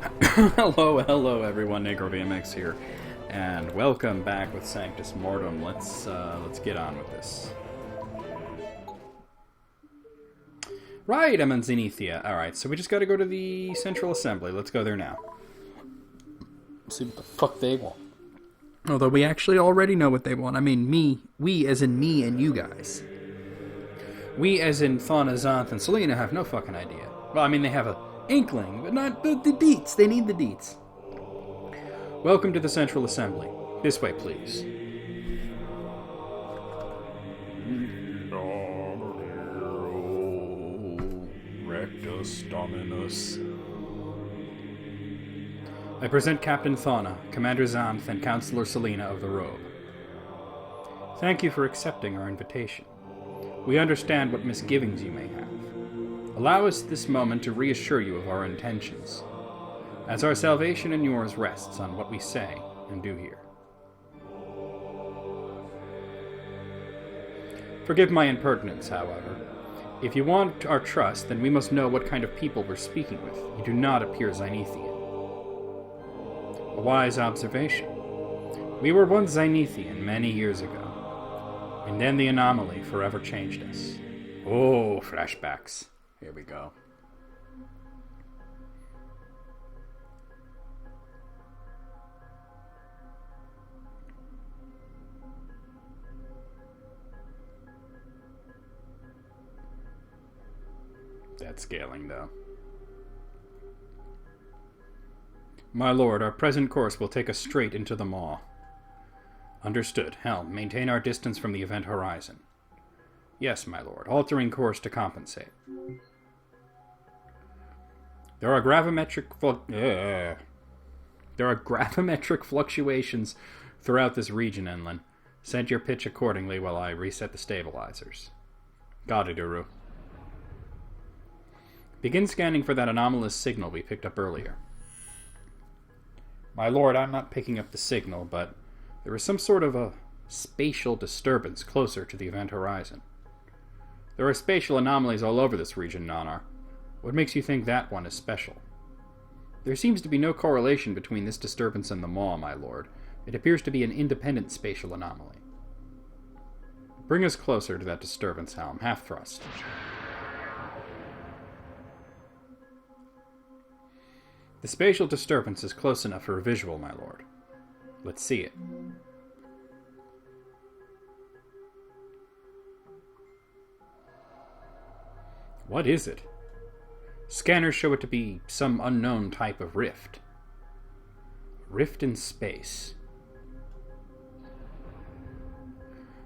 Hello everyone, NegroVMX here, and welcome back with Sanctus Mortem. Let's get on with this. Right, I'm in Zenithia. Alright, so we just gotta go to the Central Assembly. Let's go there now. See what the fuck they want. Although we actually already know what they want. I mean, we as in me and you guys. We as in Fauna, Xanth, and Selena have no fucking idea. Well, I mean, they have a inkling, but not the deets. They need the deets. Welcome to the Central Assembly. This way, please. Rectus Dominus. I present Captain Fauna, Commander Xanth, and Counselor Selena of the Robe. Thank you for accepting our invitation. We understand what misgivings you may have. Allow us this moment to reassure you of our intentions, as our salvation and yours rests on what we say and do here. Forgive my impertinence, however. If you want our trust, then we must know what kind of people we're speaking with. You do not appear Zenithian. A wise observation. We were once Zenithian many years ago, and then the anomaly forever changed us. Oh, flashbacks. Here we go. That's scaling, though. My lord, our present course will take us straight into the maw. Understood. Helm, maintain our distance from the event horizon. Yes, my lord. Altering course to compensate. There are gravimetric fluctuations throughout this region, Enlin. Set your pitch accordingly while I reset the stabilizers. Got it, Uru. Begin scanning for that anomalous signal we picked up earlier. My lord, I'm not picking up the signal, but there is some sort of a spatial disturbance closer to the event horizon. There are spatial anomalies all over this region, Nanar. What makes you think that one is special? There seems to be no correlation between this disturbance and the maw, my lord. It appears to be an independent spatial anomaly. Bring us closer to that disturbance, Helm. Half thrust. The spatial disturbance is close enough for a visual, my lord. Let's see it. What is it? Scanners show it to be some unknown type of rift. Rift in space.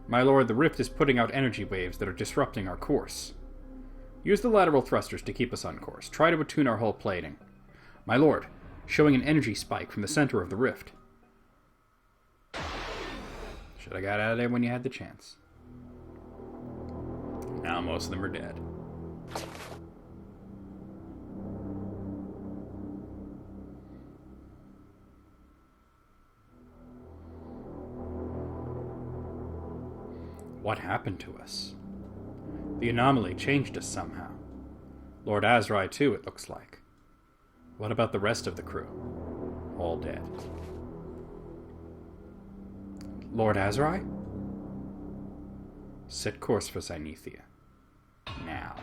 My lord, the rift is putting out energy waves that are disrupting our course. Use the lateral thrusters to keep us on course. Try to attune our hull plating. My lord, showing an energy spike from the center of the rift. Should have got out of there when you had the chance. Now most of them are dead. What happened to us? The anomaly changed us somehow. Lord Azrai, too, it looks like. What about the rest of the crew? All dead. Lord Azrai? Set course for Zenithia. Now.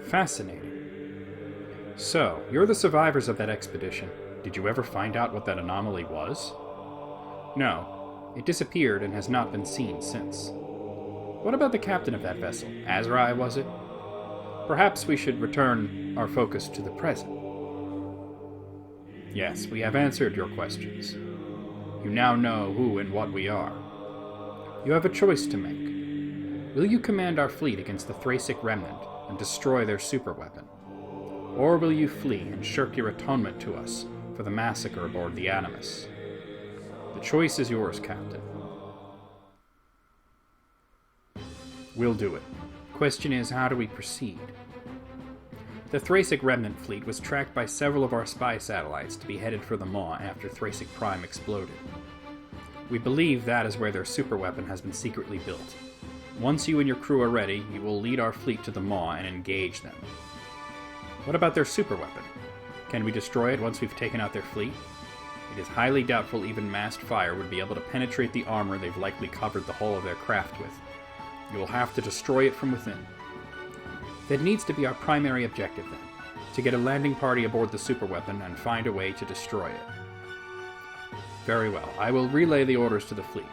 Fascinating. So, you're the survivors of that expedition. Did you ever find out what that anomaly was? No. It disappeared and has not been seen since. What about the captain of that vessel? Azrai, was it? Perhaps we should return our focus to the present. Yes, we have answered your questions. You now know who and what we are. You have a choice to make. Will you command our fleet against the Thracic remnant and destroy their superweapon? Or will you flee and shirk your atonement to us for the massacre aboard the Animus? The choice is yours, Captain. We'll do it. Question is, how do we proceed? The Thracic remnant fleet was tracked by several of our spy satellites to be headed for the maw after Thracic Prime exploded. We believe that is where their superweapon has been secretly built. Once you and your crew are ready, you will lead our fleet to the Maw and engage them. What about their superweapon? Can we destroy it once we've taken out their fleet? It is highly doubtful even massed fire would be able to penetrate the armor they've likely covered the hull of their craft with. You will have to destroy it from within. That needs to be our primary objective then, to get a landing party aboard the superweapon and find a way to destroy it. Very well, I will relay the orders to the fleet.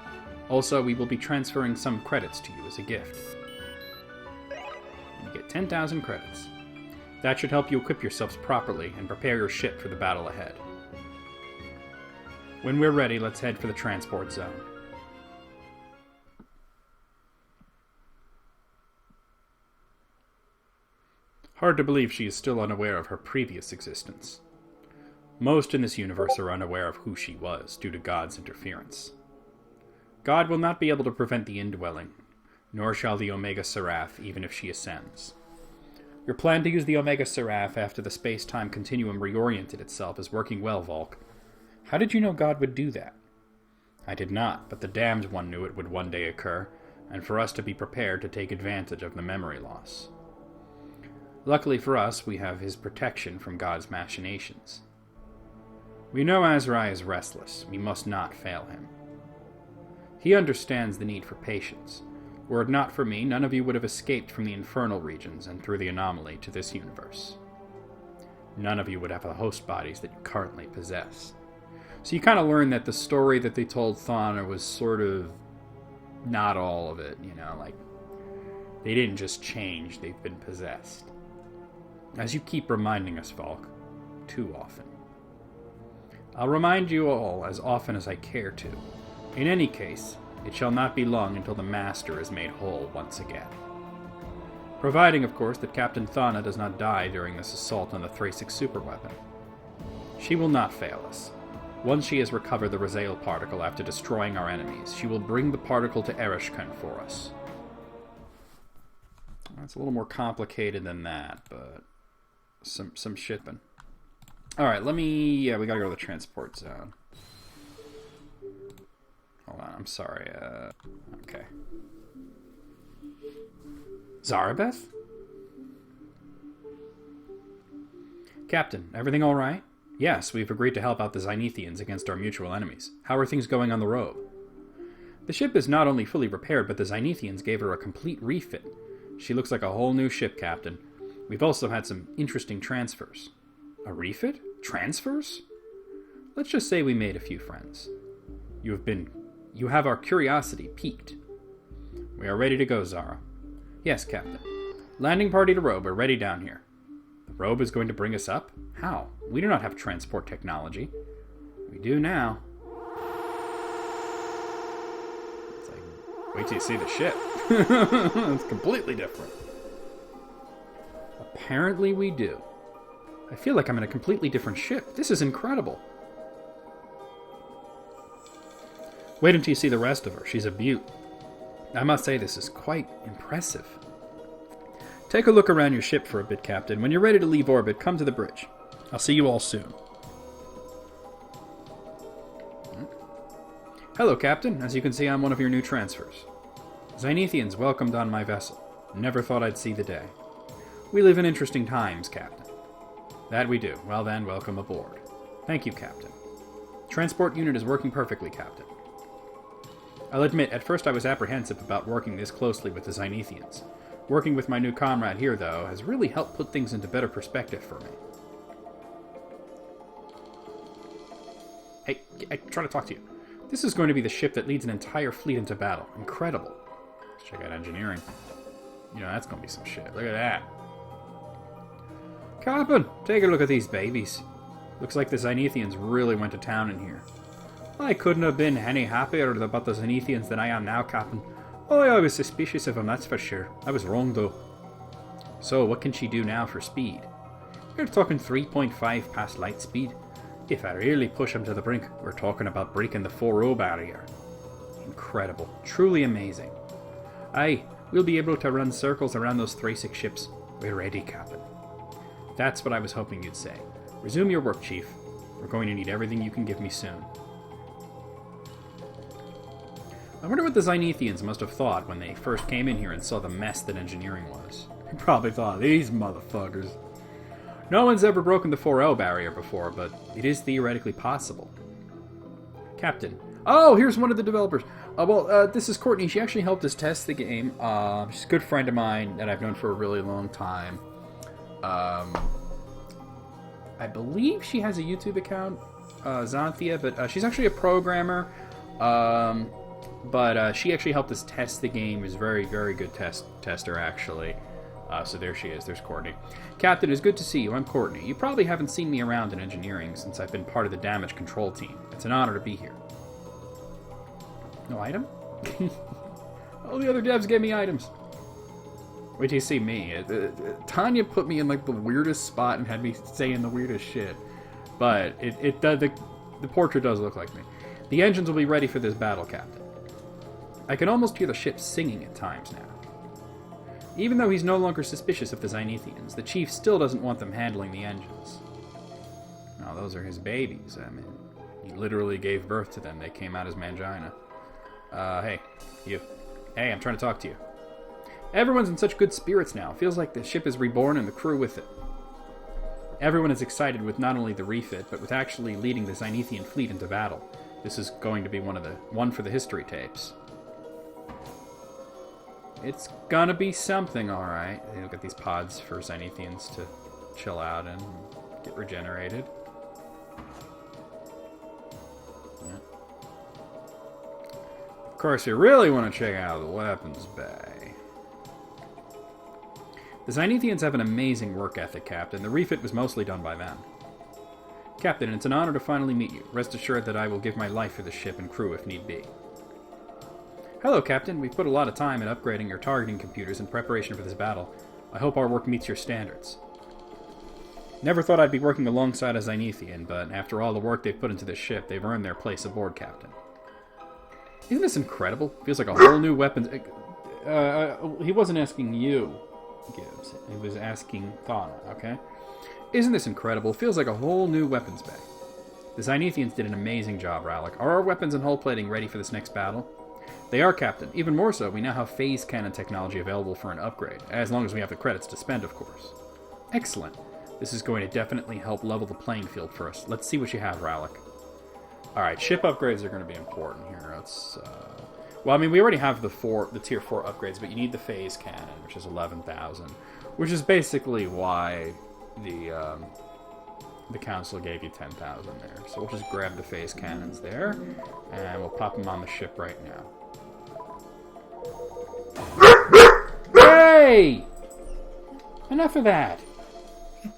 Also, we will be transferring some credits to you as a gift. You get 10,000 credits. That should help you equip yourselves properly and prepare your ship for the battle ahead. When we're ready, let's head for the transport zone. Hard to believe she is still unaware of her previous existence. Most in this universe are unaware of who she was, due to God's interference. God will not be able to prevent the indwelling, nor shall the Omega Seraph, even if she ascends. Your plan to use the Omega Seraph after the space-time continuum reoriented itself is working well, Volk. How did you know God would do that? I did not, but the Damned One knew it would one day occur, and for us to be prepared to take advantage of the memory loss. Luckily for us, we have his protection from God's machinations. We know Azrai is restless. We must not fail him. He understands the need for patience. Were it not for me, none of you would have escaped from the infernal regions and through the anomaly to this universe. None of you would have the host bodies that you currently possess. So you kind of learn that the story that they told Thana was sort of not all of it, like they didn't just change, they've been possessed. As you keep reminding us, Volk, too often. I'll remind you all as often as I care to. In any case, it shall not be long until the Master is made whole once again. Providing, of course, that Captain Thana does not die during this assault on the Thrasic superweapon. She will not fail us. Once she has recovered the Raziel particle after destroying our enemies, she will bring the particle to Ereshkigal for us. It's a little more complicated than that, but some shipping. Alright, we gotta go to the transport zone. Hold on, I'm sorry, okay. Zarabeth? Captain, everything alright? Yes, we've agreed to help out the Zenithians against our mutual enemies. How are things going on the road? The ship is not only fully repaired, but the Zenithians gave her a complete refit. She looks like a whole new ship, Captain. We've also had some interesting transfers. A refit? Transfers? Let's just say we made a few friends. You have our curiosity piqued. We are ready to go, Zara. Yes, Captain. Landing party to Robe are ready down here. The Robe is going to bring us up? How? We do not have transport technology. We do now. It's like, wait till you see the ship. It's completely different. Apparently we do. I feel like I'm in a completely different ship. This is incredible. Wait until you see the rest of her. She's a beaut. I must say this is quite impressive. Take a look around your ship for a bit, Captain. When you're ready to leave orbit, come to the bridge. I'll see you all soon. Hello, Captain. As you can see, I'm one of your new transfers. Zenithians welcomed on my vessel. Never thought I'd see the day. We live in interesting times, Captain. That we do. Well then, welcome aboard. Thank you, Captain. Transport unit is working perfectly, Captain. I'll admit, at first I was apprehensive about working this closely with the Zenithians. Working with my new comrade here, though, has really helped put things into better perspective for me. Hey, I'm trying to talk to you. This is going to be the ship that leads an entire fleet into battle. Incredible. Let's check out engineering. That's going to be some shit. Look at that. Captain, take a look at these babies. Looks like the Zenithians really went to town in here. I couldn't have been any happier about the Zenithians than I am now, Captain. Oh, I was suspicious of them, that's for sure. I was wrong, though. So, what can she do now for speed? We're talking 3.5 past light speed. If I really push them to the brink, we're talking about breaking the 4-0 barrier. Incredible. Truly amazing. Aye, we'll be able to run circles around those Thrasic ships. We're ready, Captain. That's what I was hoping you'd say. Resume your work, Chief. We're going to need everything you can give me soon. I wonder what the Zenithians must have thought when they first came in here and saw the mess that engineering was. They probably thought, these motherfuckers. No one's ever broken the 4L barrier before, but it is theoretically possible. Captain. Oh, here's one of the developers. This is Courtney. She actually helped us test the game. She's a good friend of mine that I've known for a really long time. I believe she has a YouTube account, Xanthia, but she's actually a programmer. But she actually helped us test the game. Is very, very good tester, actually. So there she is. There's Courtney. Captain, it's good to see you. I'm Courtney. You probably haven't seen me around in engineering since I've been part of the damage control team. It's an honor to be here. No item? All the other devs gave me items. Wait till you see me. Tanya put me in like the weirdest spot and had me saying the weirdest shit. But the portrait does look like me. The engines will be ready for this battle, Captain. I can almost hear the ship singing at times now. Even though he's no longer suspicious of the Zenithians, the chief still doesn't want them handling the engines. No, those are his babies. I mean, he literally gave birth to them. They came out as mangina. Hey, you. Hey, I'm trying to talk to you. Everyone's in such good spirits now. Feels like the ship is reborn and the crew with it. Everyone is excited with not only the refit, but with actually leading the Zenithian fleet into battle. This is going to be one for the history tapes. It's gonna be something, alright. You'll get these pods for Zenithians to chill out and get regenerated. Yeah. Of course, you really want to check out the weapons bay. The Zenithians have an amazing work ethic, Captain. The refit was mostly done by them. Captain, it's an honor to finally meet you. Rest assured that I will give my life for the ship and crew if need be. Hello, Captain. We've put a lot of time in upgrading your targeting computers in preparation for this battle. I hope our work meets your standards. Never thought I'd be working alongside a Zenithian, but after all the work they've put into this ship, they've earned their place aboard, Captain. Isn't this incredible? Feels like a whole new weapons... he wasn't asking you, Gibbs. He was asking Thana, okay? Isn't this incredible? Feels like a whole new weapons bay. The Zenithians did an amazing job, Rallick. Are our weapons and hull plating ready for this next battle? They are, Captain. Even more so, we now have phase cannon technology available for an upgrade, as long as we have the credits to spend, of course. Excellent. This is going to definitely help level the playing field for us. Let's see what you have, Rallick. Alright, ship upgrades are going to be important here. Let's, well, I mean, we already have the tier 4 upgrades, but you need the phase cannon, which is 11,000, which is basically why the council gave you 10,000 there. So we'll just grab the phase cannons there, and we'll pop them on the ship right now. Hey! Enough of that. Do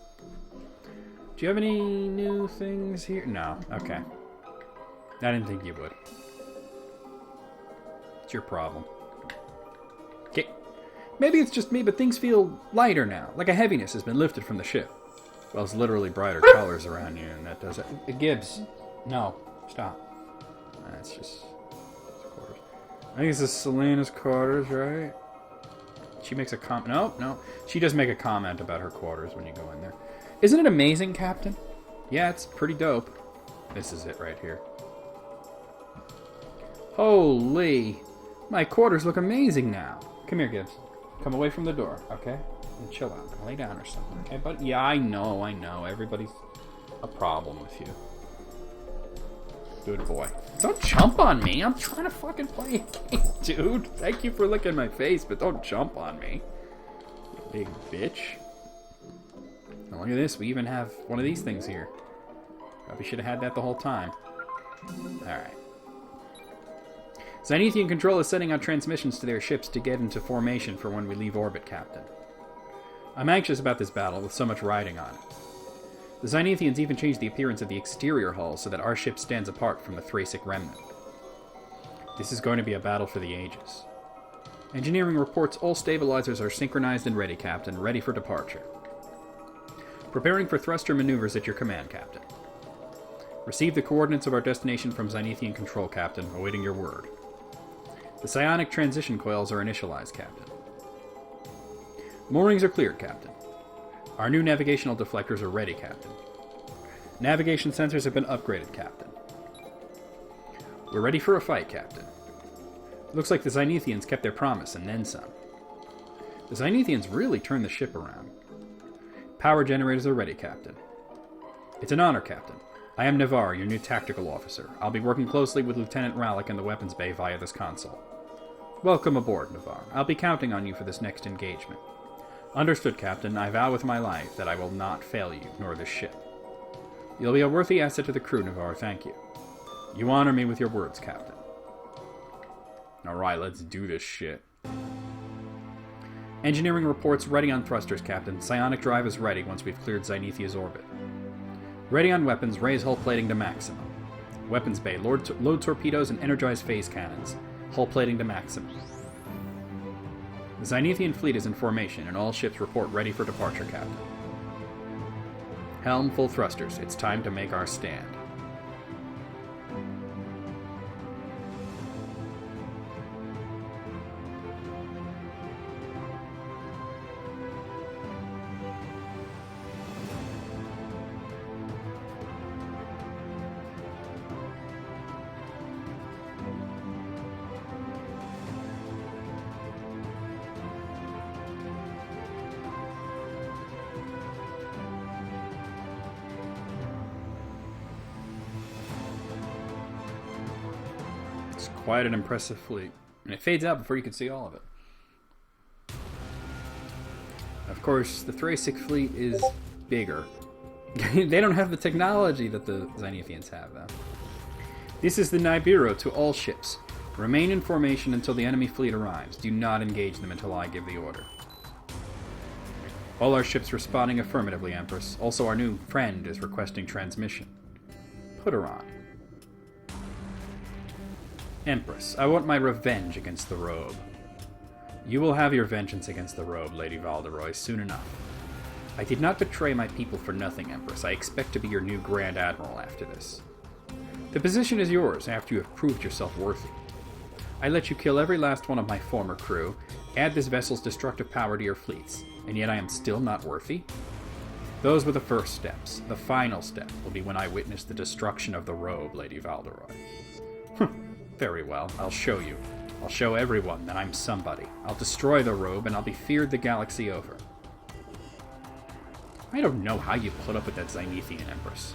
you have any new things here? No. Okay. I didn't think you would. It's your problem. Okay. Maybe it's just me, but things feel lighter now. Like a heaviness has been lifted from the ship. Well, it's literally brighter colors around you, and that does it. Gibbs. No. Stop. That's just... quarters. I think this is Selena's quarters, right? She makes a comment. No. She does make a comment about her quarters when you go in there. Isn't it amazing, Captain? Yeah, it's pretty dope. This is it right here. Holy. My quarters look amazing now. Come here, Gibbs. Come away from the door, okay? And chill out. Lay down or something, okay? But yeah, I know. Everybody's a problem with you. Good boy. Don't jump on me. I'm trying to fucking play a game, dude. Thank you for licking my face, but don't jump on me. You big bitch. Now look at this. We even have one of these things here. Probably should have had that the whole time. Alright. Zenithian Control is sending out transmissions to their ships to get into formation for when we leave orbit, Captain. I'm anxious about this battle with so much riding on it. The Zenithians even changed the appearance of the exterior hull so that our ship stands apart from the Thracic remnant. This is going to be a battle for the ages. Engineering reports all stabilizers are synchronized and ready, Captain, ready for departure. Preparing for thruster maneuvers at your command, Captain. Receive the coordinates of our destination from Zenithian Control, Captain, awaiting your word. The psionic transition coils are initialized, Captain. Moorings are cleared, Captain. Our new navigational deflectors are ready, Captain. Navigation sensors have been upgraded, Captain. We're ready for a fight, Captain. Looks like the Zenithians kept their promise and then some. The Zenithians really turned the ship around. Power generators are ready, Captain. It's an honor, Captain. I am Navarre, your new tactical officer. I'll be working closely with Lieutenant Rallick in the weapons bay via this console. Welcome aboard, Navarre. I'll be counting on you for this next engagement. Understood, Captain. I vow with my life that I will not fail you, nor this ship. You'll be a worthy asset to the crew, Navarre. Thank you. You honor me with your words, Captain. Alright, let's do this shit. Engineering reports ready on thrusters, Captain. Psionic drive is ready once we've cleared Zenithia's orbit. Ready on weapons, raise hull plating to maximum. Weapons bay, load torpedoes and energize phase cannons. Hull plating to maximum. The Zenithian fleet is in formation, and all ships report ready for departure, Captain. Helm, full thrusters. It's time to make our stand. Quite an impressive fleet. And it fades out before you can see all of it. Of course, the Thracic fleet is bigger. They don't have the technology that the Zenithians have, though. This is the Nibiru to all ships. Remain in formation until the enemy fleet arrives. Do not engage them until I give the order. All our ships responding affirmatively, Empress. Also, our new friend is requesting transmission. Put her on. Empress, I want my revenge against the Robe. You will have your vengeance against the Robe, Lady Valderoy, soon enough. I did not betray my people for nothing, Empress. I expect to be your new Grand Admiral after this. The position is yours after you have proved yourself worthy. I let you kill every last one of my former crew, add this vessel's destructive power to your fleets, and yet I am still not worthy? Those were the first steps. The final step will be when I witness the destruction of the Robe, Lady Valderoy. Very well, I'll show you. I'll show everyone that I'm somebody. I'll destroy the Robe, and I'll be feared the galaxy over. I don't know how you put up with that Zenithian Empress.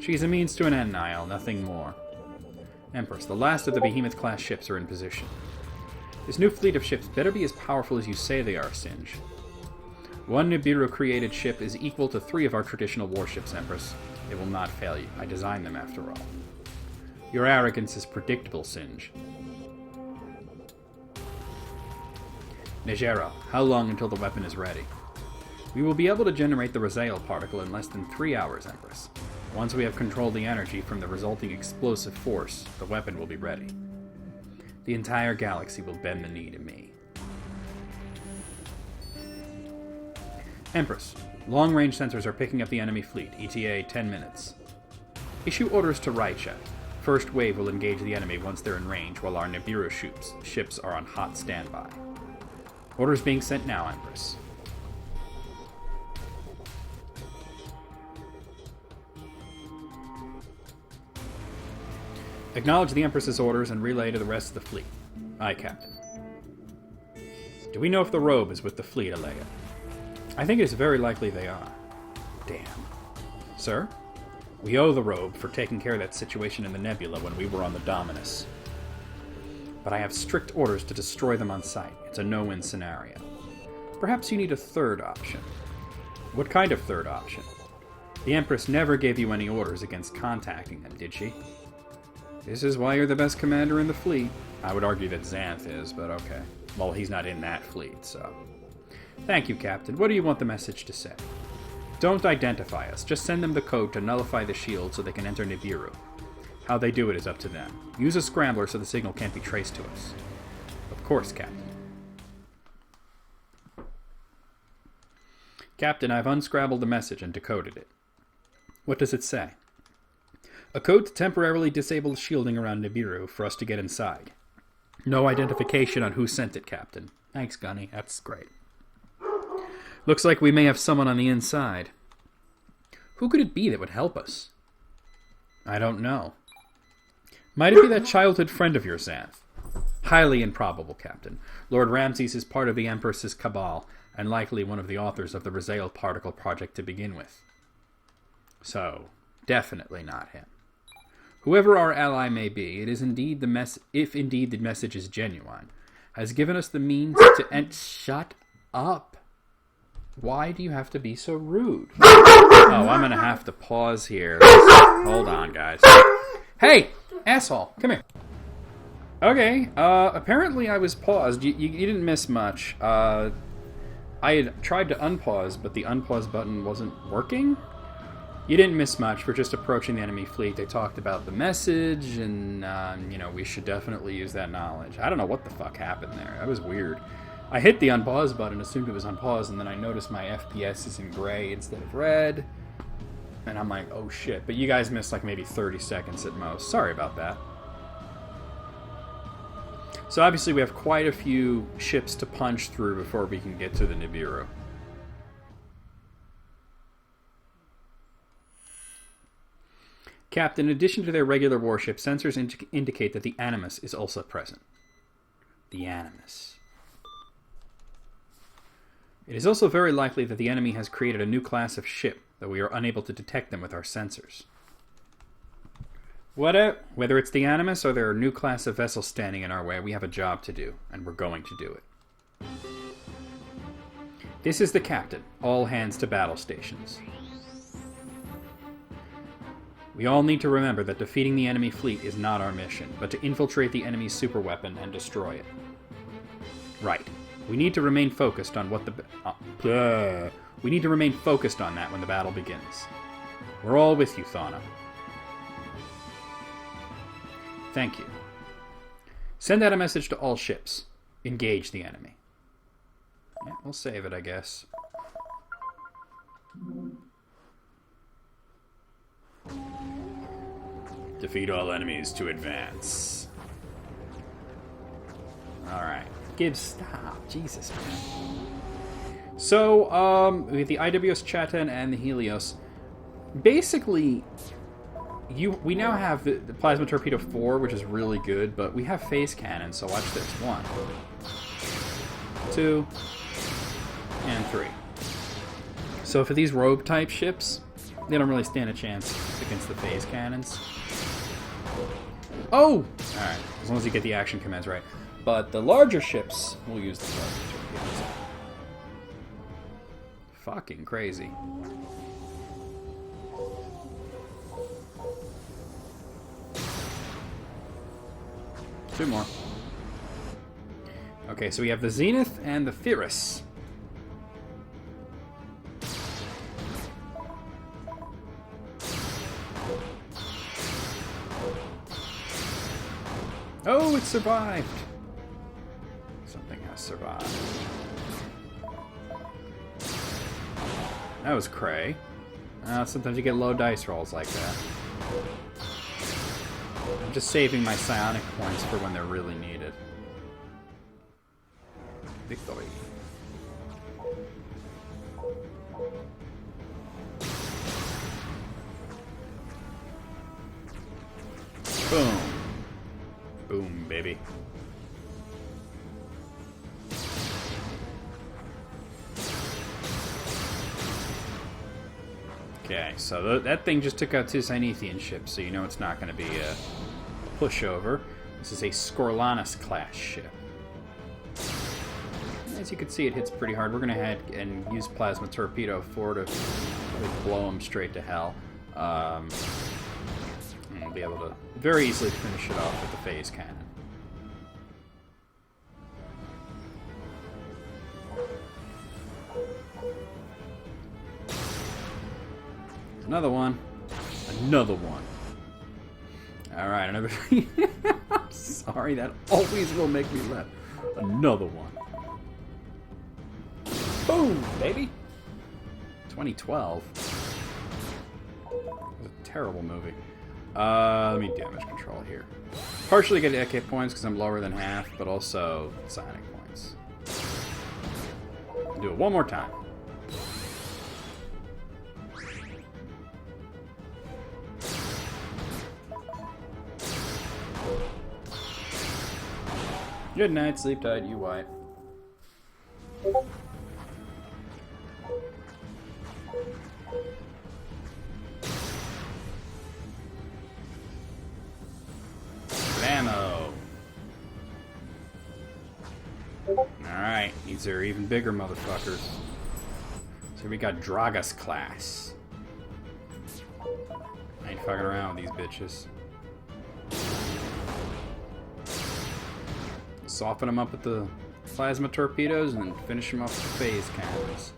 She's a means to an end, Niall, nothing more. Empress, the last of the Behemoth-class ships are in position. This new fleet of ships better be as powerful as you say they are, Singe. One Nibiru-created ship is equal to 3 of our traditional warships, Empress. They will not fail you. I designed them, after all. Your arrogance is predictable, Singe. Nejera, how long until the weapon is ready? We will be able to generate the Raziel particle in less than 3 hours, Empress. Once we have controlled the energy from the resulting explosive force, the weapon will be ready. The entire galaxy will bend the knee to me. Empress, long-range sensors are picking up the enemy fleet, ETA 10 minutes. Issue orders to Raicha. First wave will engage the enemy once they're in range, while our Nibiru ships are on hot standby. Orders being sent now, Empress. Acknowledge the Empress's orders and relay to the rest of the fleet. Aye, Captain. Do we know if the Robe is with the fleet, Alea? I think it is very likely they are. Damn. Sir? We owe the Robe for taking care of that situation in the nebula when we were on the Dominus. But I have strict orders to destroy them on sight. It's a no-win scenario. Perhaps you need a third option. What kind of third option? The Empress never gave you any orders against contacting them, did she? This is why you're the best commander in the fleet. I would argue that Xanth is, but okay. Well, he's not in that fleet, so... Thank you, Captain. What do you want the message to say? Don't identify us. Just send them the code to nullify the shield so they can enter Nibiru. How they do it is up to them. Use a scrambler so the signal can't be traced to us. Of course, Captain. Captain, I've unscrambled the message and decoded it. What does it say? A code to temporarily disable the shielding around Nibiru for us to get inside. No identification on who sent it, Captain. Thanks, Gunny. That's great. Looks like we may have someone on the inside. Who could it be that would help us? I don't know. Might it be that childhood friend of yours, Xanth? Highly improbable, Captain. Lord Ramses is part of the Empress's cabal, and likely one of the authors of the Raziel particle project to begin with. So, definitely not him. Whoever our ally may be, it is indeed if indeed the message is genuine, has given us the means to shut up. Why do you have to be so rude? Oh, I'm gonna have to pause here. Hold on, guys. Hey, asshole, come here. Okay, apparently I was paused. You didn't miss much. I had tried to unpause, but the unpause button wasn't working. You didn't miss much. We're just approaching the enemy fleet. They talked about the message, and, we should definitely use that knowledge. I don't know what the fuck happened there. That was weird. I hit the unpause button, assumed it was unpaused, and then I noticed my FPS is in gray instead of red. And I'm like, oh shit. But you guys missed like maybe 30 seconds at most. Sorry about that. So obviously we have quite a few ships to punch through before we can get to the Nibiru. Captain, in addition to their regular warship, sensors indicate that the Animus is also present. The Animus. It is also very likely that the enemy has created a new class of ship, though we are unable to detect them with our sensors. Whether it's the Animus or there are a new class of vessels standing in our way, we have a job to do, and we're going to do it. This is the captain. All hands to battle stations. We all need to remember that defeating the enemy fleet is not our mission, but to infiltrate the enemy's superweapon and destroy it. Right. We need to remain focused on we need to remain focused on that when the battle begins. We're all with you, Thana. Thank you. Send out a message to all ships. Engage the enemy. Yeah, we'll save it, I guess. Defeat all enemies to advance. Alright. Stop. Jesus, man. So, with the IWS Chaten and the Helios, basically, we now have the Plasma Torpedo 4, which is really good, but we have phase cannons, so watch this. 1, 2, and 3. So for these rogue-type ships, they don't really stand a chance against the phase cannons. Oh! Alright, as long as you get the action commands right. But the larger ships will use the plasma torpedoes. Fucking crazy. Two more. Okay, so we have the Zenith and the Theris. Oh, it survived! Something has survived. That was cray. Sometimes you get low dice rolls like that. I'm just saving my psionic points for when they're really needed. Victory. Boom. Boom, baby. Okay, so that thing just took out 2 Sinethian ships, so you know it's not going to be a pushover. This is a Scorlanus class ship. As you can see, it hits pretty hard. We're going to head and use Plasma Torpedo 4 to really blow them straight to hell. And we'll be able to very easily finish it off with the phase cannon. Another one. Another one. Alright, another... I'm sorry, that always will make me laugh. Another one. Boom, baby! 2012. It was a terrible movie. Let me damage control here. Partially get AK points because I'm lower than half, but also psionic points. I'll do it one more time. Good night, sleep tight, you white. Ammo. Alright, these are even bigger motherfuckers. So we got Dragas class. I ain't fucking around with these bitches. Soften them up with the plasma torpedoes and then finish them off with the phase cannons.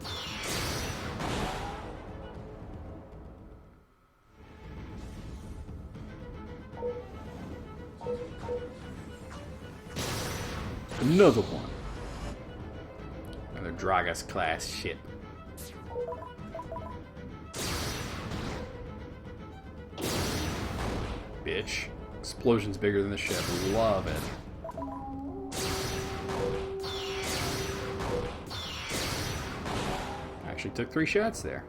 Another one. Another Dragas class ship. Bitch. Explosion's bigger than the ship. Love it. Actually took 3 shots there.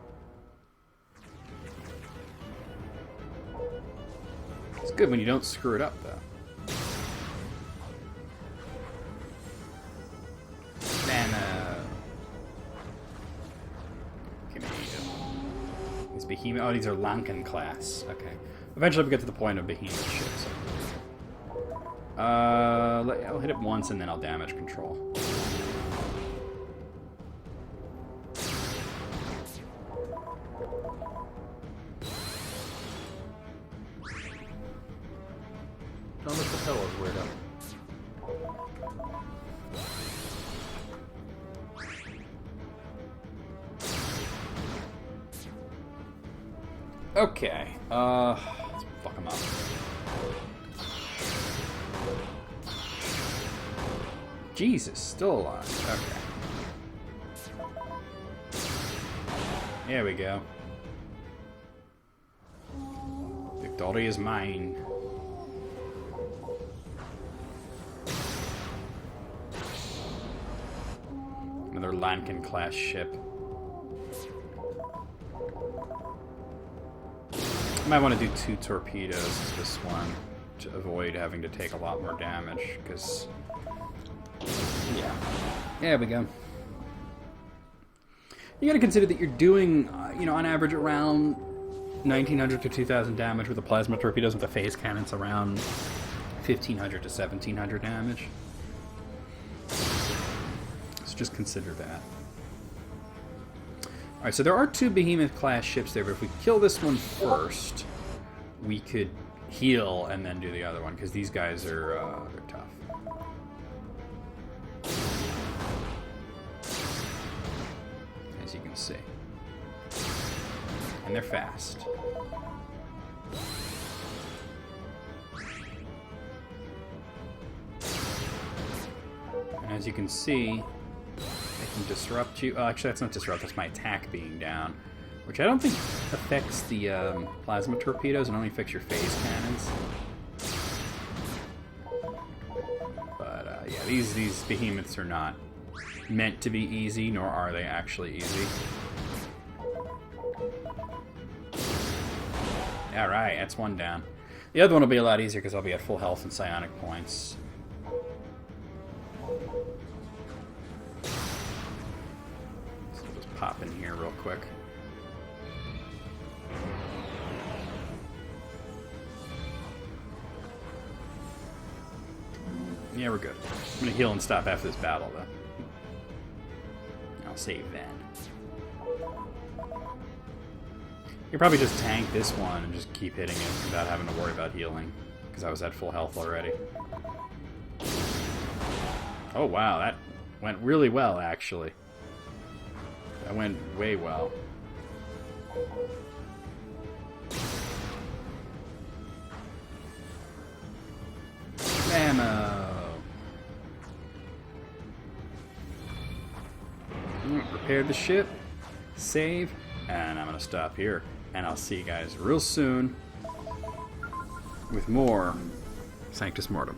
It's good when you don't screw it up, though. Behemoth. Oh, these are Lankan class. Okay. Eventually we get to the point of behemoth ships. I'll hit it once and then I'll damage control. Don't lift the pillows, weirdo. Okay, let's fuck him up. Jesus, still alive. Okay. There we go. Victory is mine. Another Lankan class ship. I might want to do 2 torpedoes as this one to avoid having to take a lot more damage, because, yeah. There we go. You gotta consider that you're doing, on average around 1,900 to 2,000 damage with the plasma torpedoes, with the phase cannons around 1,500 to 1,700 damage. So just consider that. Alright, so there are 2 Behemoth-class ships there, but if we kill this one first, we could heal and then do the other one, because these guys are they're tough. As you can see. And they're fast. And as you can see, disrupt you. Oh, actually, that's not disrupt. That's my attack being down, which I don't think affects the plasma torpedoes. It only affects your phase cannons. But yeah, these behemoths are not meant to be easy, nor are they actually easy. All right, that's one down. The other one will be a lot easier because I'll be at full health and psionic points. Pop in here real quick. Yeah, we're good. I'm gonna heal and stop after this battle, though. I'll save then. You could probably just tank this one and just keep hitting it without having to worry about healing, because I was at full health already. Oh wow, that went really well, actually. That went way well. Ammo! Repair the ship, save, and I'm gonna stop here. And I'll see you guys real soon with more Sanctus Mortem.